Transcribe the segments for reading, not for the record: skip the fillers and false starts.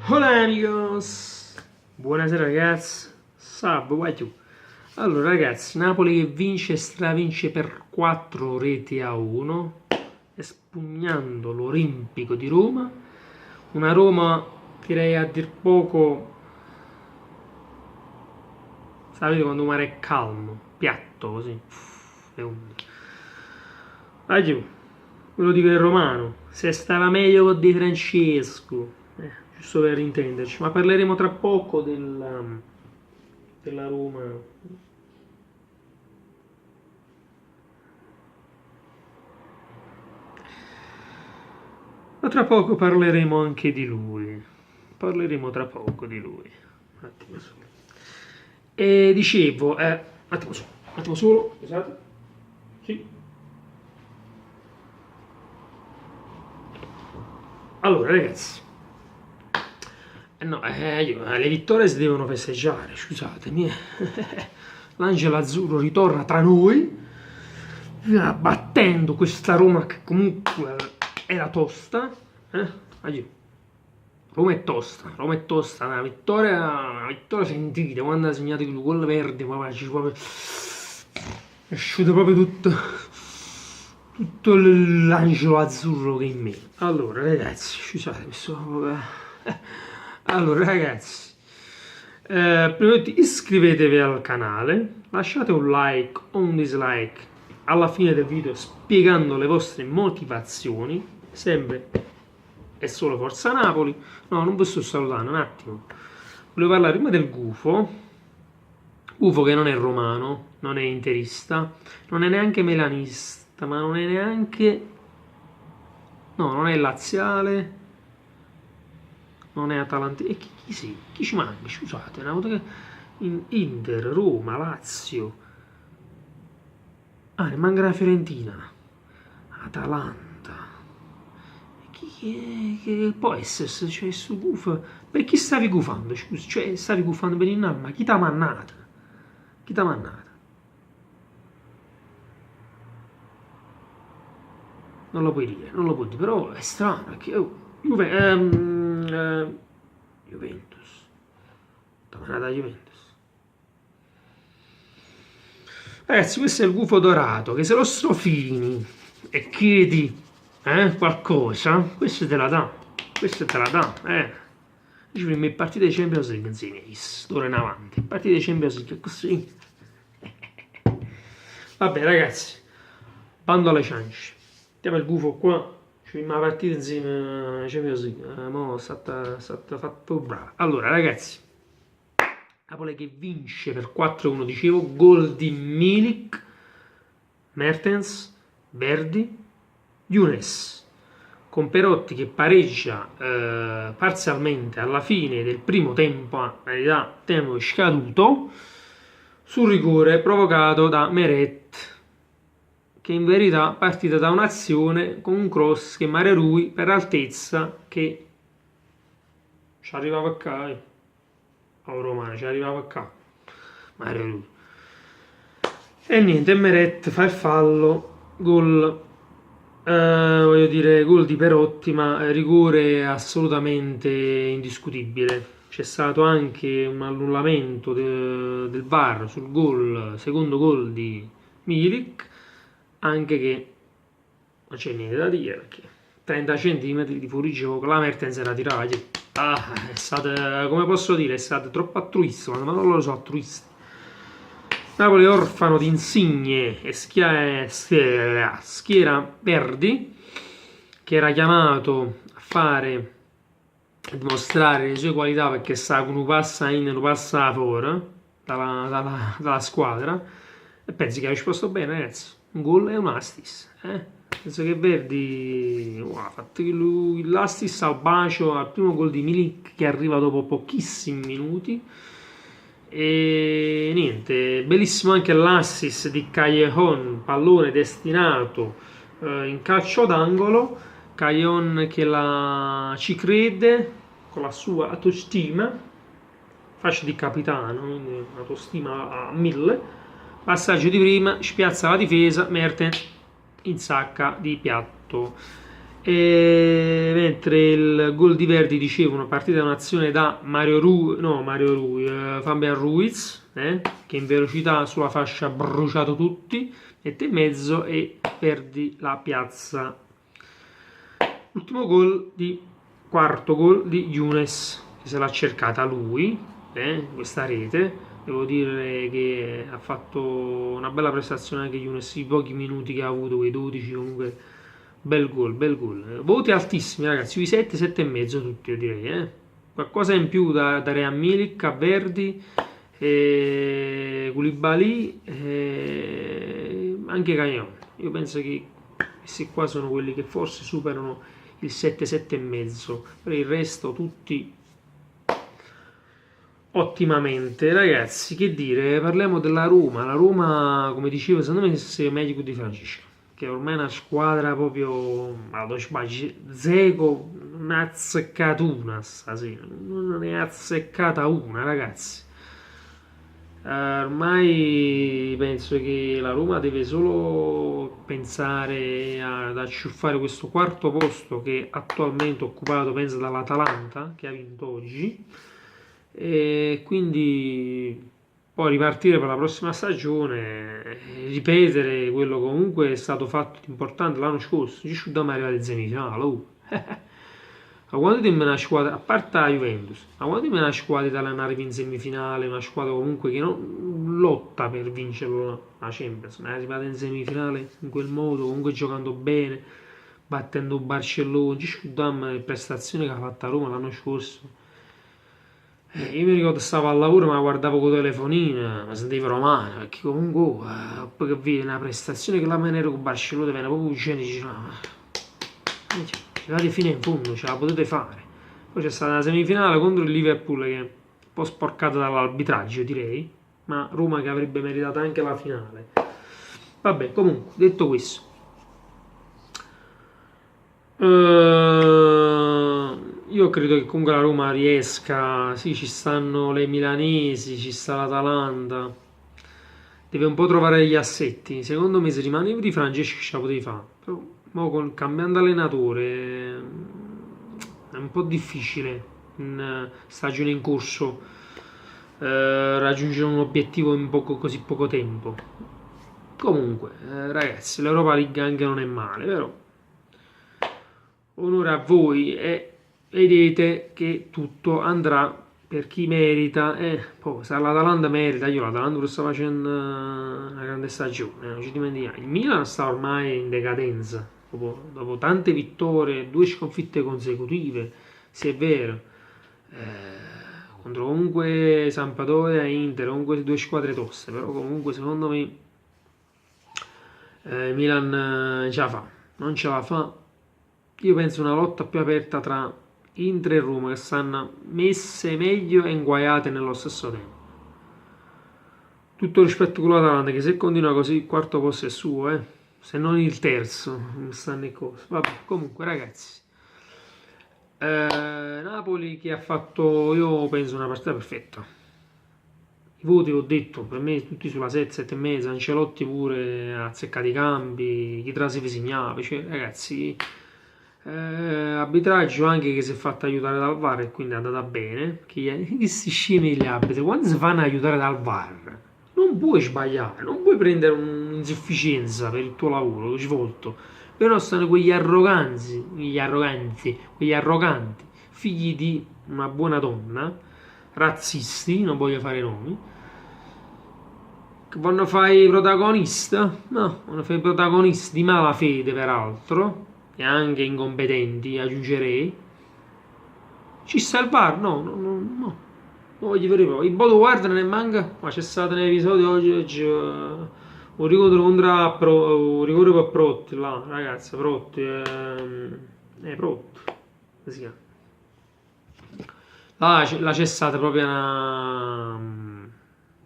Hola amigos, buonasera ragazzi, salve, guagliù. Allora ragazzi, Napoli che vince, stravince per 4 reti a 1, espugnando l'Olimpico di Roma, una Roma direi a dir poco, sapete quando un mare è calmo, piatto così, le onde. Guagliù, ve lo dico in romano, se stava meglio con Di Francesco. Giusto per intenderci, ma parleremo tra poco della Roma. Ma tra poco parleremo anche di lui. Parleremo tra poco di lui. Un attimo solo. E dicevo, un attimo solo, scusate. Sì. Allora, ragazzi. No, le vittorie si devono festeggiare, scusatemi. L'Angelo Azzurro ritorna tra noi, battendo questa Roma che comunque era tosta. Roma è tosta, una vittoria sentita, quando ha segnato il gol verde, è uscito proprio tutto l'Angelo Azzurro che è in me. Allora, ragazzi, scusate, allora ragazzi, prima di tutto iscrivetevi al canale, lasciate un like o un dislike alla fine del video spiegando le vostre motivazioni, sempre e solo Forza Napoli. No, non vi sto salutando, un attimo, volevo parlare prima del Gufo che non è romano, non è interista, non è neanche melanista, ma non è neanche, no, non è laziale, non è atalantino. E chi ci manca? Scusate, una volta che Inter, Roma, Lazio. Ne manca la Fiorentina, Atalanta. Che può essere? Cioè, su Guf. Per chi stavi gufando? Scusi, cioè, stavi gufando per il nome, ma chi t'ha mannata? Chi t'ha mannata? Non lo puoi dire, non lo puoi dire, però è strano perché Juventus. Tamanata Juventus. Ragazzi, questo è il gufo dorato, che se lo strofini e chiedi qualcosa, questo te la dà. Le prime partite di Champions League, d'ora in avanti. Partite di Champions League, così. Vabbè, ragazzi, bando alle ciance. Mettiamo il gufo qua. Ci una partita insieme a Champions League. Mo' è stata fatto brava. Allora, ragazzi, Napoli che vince per 4-1, dicevo, gol di Milik, Mertens, Verdi, Younes, con Perotti che pareggia parzialmente alla fine del primo tempo, in realtà tempo scaduto, sul rigore provocato da Meret, che in verità partita da un'azione con un cross che Mario Rui per altezza che ci arrivava a Kai. Romano, ci arrivava qua Mario Rui. E niente, Meret fa il fallo, gol, gol di Perotti, ma rigore assolutamente indiscutibile. C'è stato anche un annullamento del VAR sul gol, secondo gol di Milik, anche che non c'è niente da dire perché 30 cm di fuorigioco la Mertens era tirata. È stata, come posso dire, è stata troppo altruista, ma non lo so, altruista. Napoli orfano di Insigne e schiera Verdi, che era chiamato a dimostrare le sue qualità perché sa che uno passa in, uno passa fuori dalla squadra. E pensi che ha risposto bene, ragazzi. Un gol e un assist, Penso che Verdi ha fatto l'assist al bacio al primo gol di Milik che arriva dopo pochissimi minuti. E niente, bellissimo anche l'assist di Callejon, pallone destinato in calcio d'angolo. Callejon che ci crede con la sua autostima, fascia di capitano, quindi autostima a 1000. Passaggio di prima, spiazza la difesa, Mertens insacca di piatto E mentre il gol di Verdi, dicevo, una partita, un'azione da Fabian Ruiz, che in velocità sulla fascia ha bruciato tutti, mette in mezzo e Verdi la piazza. L'ultimo quarto gol di Younes, che se l'ha cercata lui, questa rete. Devo dire che ha fatto una bella prestazione anche Younes, i pochi minuti che ha avuto, quei 12 comunque. Bel gol, bel gol. Voti altissimi, ragazzi, sui 7, 7 e mezzo tutti, io direi. Qualcosa in più da dare a Milik, a Verdi, Koulibaly, anche Cagnon. Io penso che questi qua sono quelli che forse superano il 7, 7 e mezzo. Per il resto tutti ottimamente. Ragazzi, che dire, parliamo della Roma. La Roma, come dicevo, secondo me è meglio di Francesco, che ormai è una squadra proprio, Dzeko non ha azzeccato una stasera, non ne ha azzeccata una, ragazzi. Ormai penso che la Roma deve solo pensare ad acciuffare questo quarto posto che attualmente è occupato, penso, dall'Atalanta, che ha vinto oggi, e quindi poi ripartire per la prossima stagione, ripetere quello che comunque è stato fatto di importante l'anno scorso. Ci sciudiamo arrivare in semifinale. Ma quando ti una squadra, a parte la Juventus, ma quando ti una squadra italiana arriva in semifinale, una squadra comunque che non lotta per vincerlo la Champions, ma è arrivata in semifinale in quel modo, comunque giocando bene, battendo Barcellona, ci sciudiamo le prestazioni che ha fatto a Roma l'anno scorso. Io mi ricordo stavo al lavoro, ma guardavo con il telefonino, mi sentivo romano, perché comunque poi che vedi una prestazione che la Menero con Barcellona viene proprio vicino e dice no, arrivate fino in fondo, ce la potete fare. Poi c'è stata una semifinale contro il Liverpool che è un po' sporcata dall'arbitraggio, direi, ma Roma che avrebbe meritato anche la finale. Vabbè, comunque, detto questo, io credo che comunque la Roma riesca, sì, ci stanno le milanesi, ci sta l'Atalanta, deve un po' trovare gli assetti. Secondo me se rimanevi di Francesco ce la potevi fare, però cambiando allenatore è un po' difficile in stagione in corso raggiungere un obiettivo in così poco tempo. Comunque, ragazzi, l'Europa League anche non è male, però onore a voi e vedete che tutto andrà per chi merita. Poi se l'Atalanta merita, io l'Atalanta lo sta facendo una grande stagione, non ci dimentichiamo. Il Milan sta ormai in decadenza dopo tante vittorie, 2 sconfitte consecutive, se è vero, contro comunque Sampdoria e Inter, comunque 2 squadre toste, però comunque secondo me Milan ce la fa, non ce la fa. Io penso una lotta più aperta tra Inter e Roma, che stanno messe meglio e inguaiate nello stesso tempo. Tutto rispetto con l'Atalanta, che se continua così il quarto posto è suo, se non il terzo, non stanno in cosa. Vabbè, comunque ragazzi, Napoli che ha fatto, io penso, una partita perfetta. I voti ho detto, per me tutti sulla 7, 7 e mezza, Ancelotti pure ha azzeccato i cambi, chi trasif segnava, cioè ragazzi, arbitraggio anche che si è fatto aiutare dal VAR e quindi è andata bene, che questi scemi gli arbitri, quando si fanno aiutare dal VAR, non puoi sbagliare, non puoi prendere un'insufficienza per il tuo lavoro svolto, però stanno quegli arroganti, figli di una buona donna, razzisti, non voglio fare nomi, che vanno a fare i protagonista, no, vanno a fare i protagonisti di malafede peraltro, e anche incompetenti, aggiungerei. Ci sta il VAR? No, non voglio vedere proprio. Il Bodo guarda ne manca, ma c'è stato un episodio oggi un rigore per Protti là, ragazzi, Protti, Protti, come si chiama? Là c'è stata proprio una,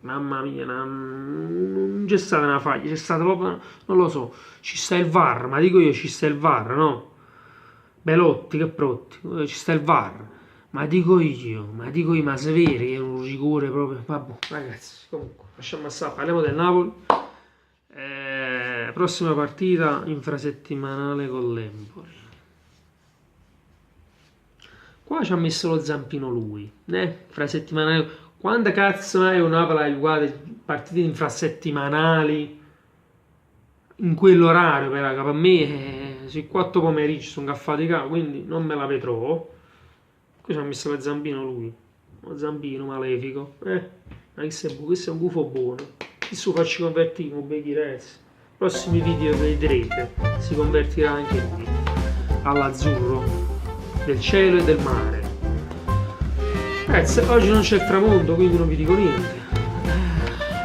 mamma mia, non c'è stata una faglia, c'è stata proprio, non lo so, ci sta il VAR, ma dico io ci sta il VAR, no? Belotti, che Protti, ci sta il VAR, ma dico io, ma severi che è un rigore proprio, vabbè, ragazzi, comunque, lasciamo stare, parliamo del Napoli. Prossima partita infrasettimanale con l'Empoli. qua ci ha messo lo zampino lui, infrasettimanale. Quando cazzo mai un Napoli giocate partite infrasettimanali in quell'orario, per me sui 4 pomeriggi sono affaticcato, quindi non me la vedrò. Qui ci ha messo lo zampino lui, lo zampino malefico, ma questo è un gufo buono, questo facci convertire, un becchi ragazzi. Prossimi video vedrete, si convertirà anche lui all'azzurro del cielo e del mare. Ragazzi, oggi non c'è il tramonto, quindi non vi dico niente.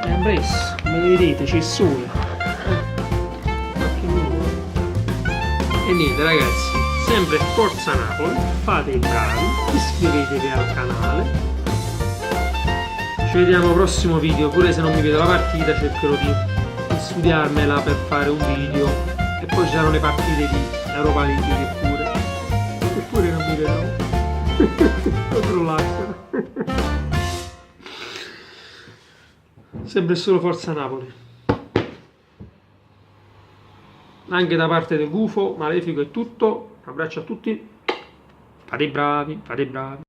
È ampresso, come vedete c'è il sole. E niente ragazzi, sempre Forza Napoli, fate i bravi, iscrivetevi al canale. Ci vediamo al prossimo video, pure se non mi vedo la partita cercherò di studiarmela per fare un video. E poi ci saranno le partite di Europa League che pure non mi vedrò. Lo trollaccio. Sempre solo Forza Napoli. Anche da parte del gufo, malefico e tutto. Un abbraccio a tutti. Fate i bravi, fate i bravi.